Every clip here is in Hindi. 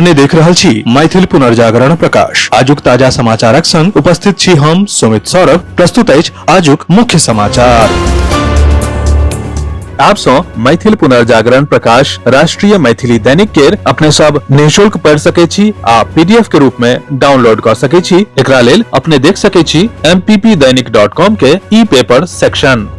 अपने देख रहल छी मैथिल पुनर्जागरण प्रकाश। आजुक ताजा समाचारक संग उपस्थित छी हम सुमित सौरभ। प्रस्तुत अछि आजुक मुख्य समाचार। आप सो मैथिल पुनर्जागरण प्रकाश राष्ट्रीय मैथिली दैनिक केर अपने सब निःशुल्क पढ़ सके छी आ पीडीएफ के रूप में डाउनलोड कर सके छी। एकरा लेल अपने देख सके छी mppdainik.com के ई पेपर सेक्शन।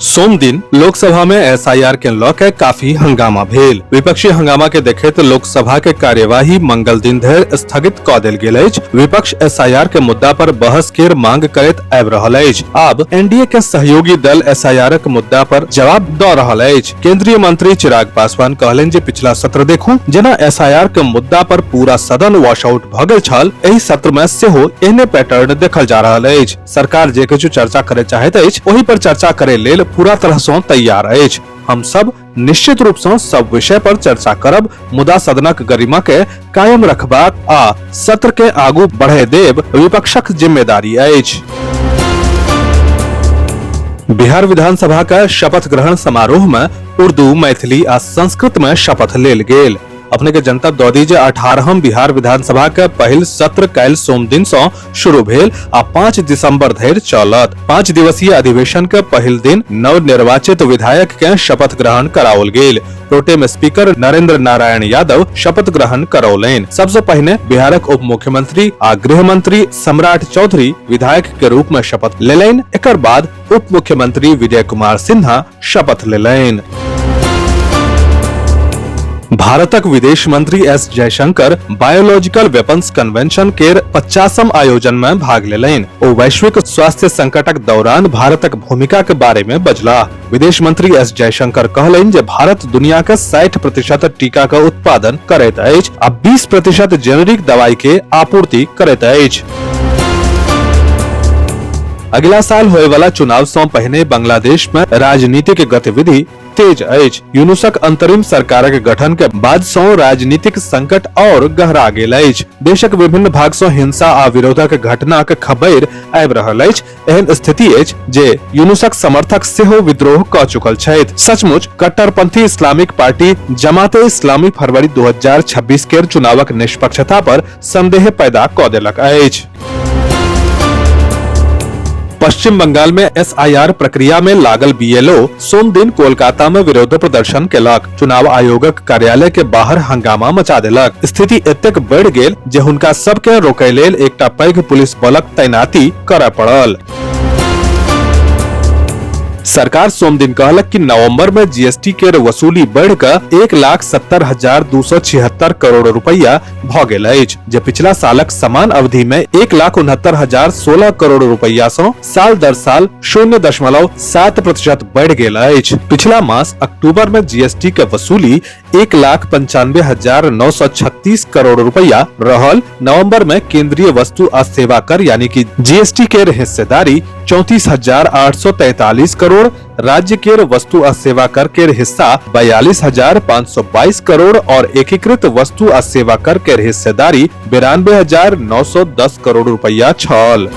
सोम दिन लोकसभा में एसआईआर के लऽ के काफी हंगामा भेल। विपक्षी हंगामा के देखैत लोकसभा के कार्यवाही मंगल दिन धरि स्थगित कऽ देल गेल अछि। विपक्ष एसआईआर के मुद्दा पर बहस केर मांग करैत आबि रहल अछि। आब एनडीए के सहयोगी दल एसआईआर के मुद्दा पर जवाब दऽ रहल अछि। केंद्रीय मंत्री चिराग पासवान कहलनि जे पिछला सत्र देखू जेना एसआईआर के मुद्दा पर पूरा सदन वॉश आउट भऽ गेल छल, एहि सत्र में सेहो एहने पैटर्न देखल जा रहल अछि। सरकार जे किछु चर्चा करय चाहैत अछि ओहि पर चर्चा करे लेल पूरा तरह सँ तैयार अछि। हम सब निश्चित रूप सँ सब विषय पर चर्चा करब, मुदा सदनक गरिमा के कायम रखबाक आ सत्र के आगू बढ़े देब विपक्षक जिम्मेदारी अछि। बिहार विधानसभा का शपथ ग्रहण समारोह में उर्दू, मैथिली आ संस्कृत में शपथ लेल गेल। अपने के जनतब दऽ दी जे 18हम बिहार विधानसभा के पहिल सत्र काल्हि सोम दिन सँ शुरू भेल आ 5 दिसंबर धरि चलत। 5 दिवसीय अधिवेशन के पहिल दिन नव निर्वाचित विधायक के शपथ ग्रहण कराओल गेल। प्रोटेम स्पीकर नरेंद्र नारायण यादव शपथ ग्रहण करौलनि। सबसे पहिने बिहारक उप मुख्यमंत्री आ गृह मंत्री सम्राट चौधरी विधायक के रूप में शपथ लेलनि। एकर बाद उप मुख्यमंत्री विजय कुमार सिन्हा शपथ लेलनि। भारतक विदेश मंत्री S Jaishankar biological weapons convention केर 50म आयोजन में भाग लेलनि। ओ वैश्विक स्वास्थ्य संकटक दौरान भारतक भूमिका के बारे में बजला। विदेश मंत्री एस जयशंकर कहलनि जे भारत दुनिया के 60% टीका का उत्पादन करैत अछि आ 20% जेनेरिक दवाई के आपूर्ति करैत अछि। अगला साल होए वाला चुनाव सँ पहिने बांग्लादेश में राजनीतिक गतिविधि तेज अछि। यूनुसक अंतरिम सरकारक गठन के बाद सँ राजनीतिक संकट और गहरा गेल अछि। देशक विभिन्न भाग सँ हिंसा आ विरोधक घटनाक खबरि आबि रहल अछि। एहन स्थिति अछि जे यूनुसक समर्थक सेहो विद्रोह कऽ चुकल छथि। सचमुच कट्टरपंथी इस्लामिक पार्टी जमाते इस्लामी फरवरी 2026 केर चुनावक निष्पक्षता पर संदेह पैदा कऽ देलक अछि। पश्चिम बंगाल में एसआईआर प्रक्रिया में लागल बीएलओ सोम दिन कोलकाता में विरोध प्रदर्शन केलक। चुनाव आयोगक कार्यालय के बाहर हंगामा मचा देलक। स्थिति एतेक बढ़ि गेल जे हुनका सब के रोकय लेल एकटा पैघ पुलिस बलक तैनाती करय पड़ल। सरकार सोम दिन कहलक कि नवंबर में जीएसटी के वसूली बढ़ कर 1,70,276 करोड़ रुपया भ गेल अछि, जे पिछला सालक समान अवधि में 1,69,016 करोड़ रुपया सँ साल दर साल 0.7% बढ़ गेल अछि। पिछला मास अक्टूबर में जीएसटी के वसूली 1,95,936 करोड़ रुपया रहल। नवंबर में केंद्रीय वस्तु आ सेवा कर यानी कि जीएसटी के हिस्सेदारी 34,843 करोड़, राज्य के वस्तु आ सेवा कर के हिस्सा 42,522 करोड़ और एकीकृत वस्तु आ सेवा कर के हिस्सेदारी 92,910 करोड़ रुपया छल।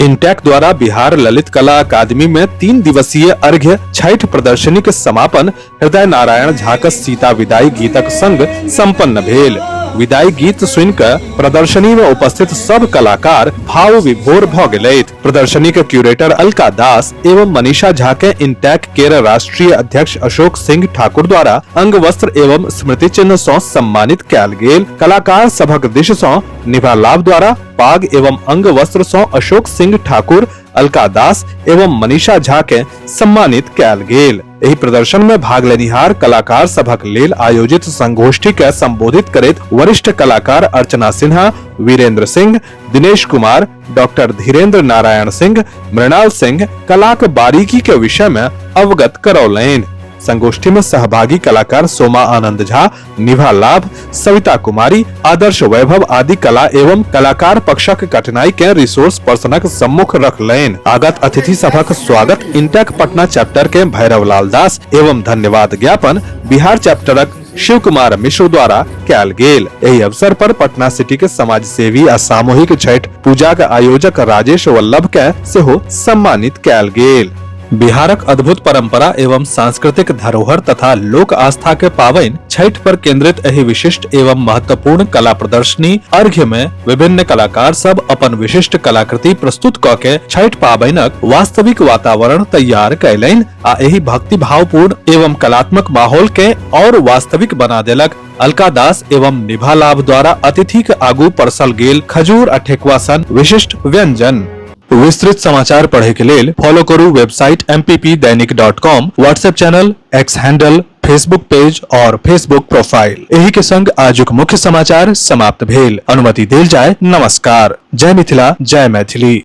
इंटेक द्वारा बिहार ललित कला अकादमी में 3 दिवसीय अर्घ्य छठ प्रदर्शनी के समापन हृदय नारायण झा के सीता विदाई गीतक संग संपन्न भेल। विदाई गीत सुनि कऽ प्रदर्शनी में उपस्थित सब कलाकार भाव विभोर भ गेलथि। प्रदर्शनी के क्यूरेटर अलका दास एवं मनीषा झा के इंटेक केर राष्ट्रीय अध्यक्ष अशोक सिंह ठाकुर द्वारा अंग वस्त्र एवं स्मृति चिन्ह सँ सम्मानित कयल गेल। कलाकार सभक दिश सँ निभा लाभ द्वारा पाग एवं अंग वस्त्र सँ अशोक सिंह ठाकुर, अलका दास एवं मनीषा झा के सम्मानित कयल गेल। एहि प्रदर्शन में भाग लेनिहार कलाकार सभक लेल आयोजित संगोष्ठी के संबोधित करैत वरिष्ठ कलाकार अर्चना सिन्हा, वीरेंद्र सिंह, दिनेश कुमार, डॉक्टर धीरेन्द्र नारायण सिंह, मृणाल सिंह कलाक बारीकी के विषय में अवगत करौलनि। संगोष्ठी में सहभागी कलाकार सोमा आनंद झा, निभा लाभ, सविता कुमारी, आदर्श वैभव आदि कला एवं कलाकार पक्षक कठिनाई के रिसोर्स पर्सनक सम्मुख रखलनि। आगत अतिथि सभक स्वागत इंटेक पटना चैप्टर के भैरव लाल दास एवं धन्यवाद ज्ञापन बिहार चैप्टरक शिव कुमार मिश्र द्वारा कयल गेल। एहि अवसर पर पटना सिटी के समाज सेवी आ सामूहिक छठ पूजा के आयोजक राजेश वल्लभ के सेहो सम्मानित कयल गेल। बिहारक अद्भुत परंपरा एवं सांस्कृतिक धरोहर तथा लोक आस्था के पावनि छठ पर केंद्रित एहि विशिष्ट एवं महत्वपूर्ण कला प्रदर्शनी अर्घ्य में विभिन्न कलाकार सब अपन विशिष्ट कलाकृति प्रस्तुत क के छठ पाबनिक वास्तविक वातावरण तैयार कयलनि आ एहि भक्ति भावपूर्ण एवं कलात्मक माहौल के और वास्तविक बना देलक। अलका दास एवं निभा लाभ द्वारा अतिथि के आगू परसल गेल खजूर आ ठेकुआ सन विशिष्ट व्यंजन। विस्तृत समाचार पढ़े के लेल फॉलो करू website mppdainik.com, WhatsApp channel, x handle, Facebook page और फेसबुक प्रोफाइल। एही के संग आजुक मुख्य समाचार समाप्त भेल। अनुमति देल जाय। नमस्कार। जय मिथिला, जय मैथिली।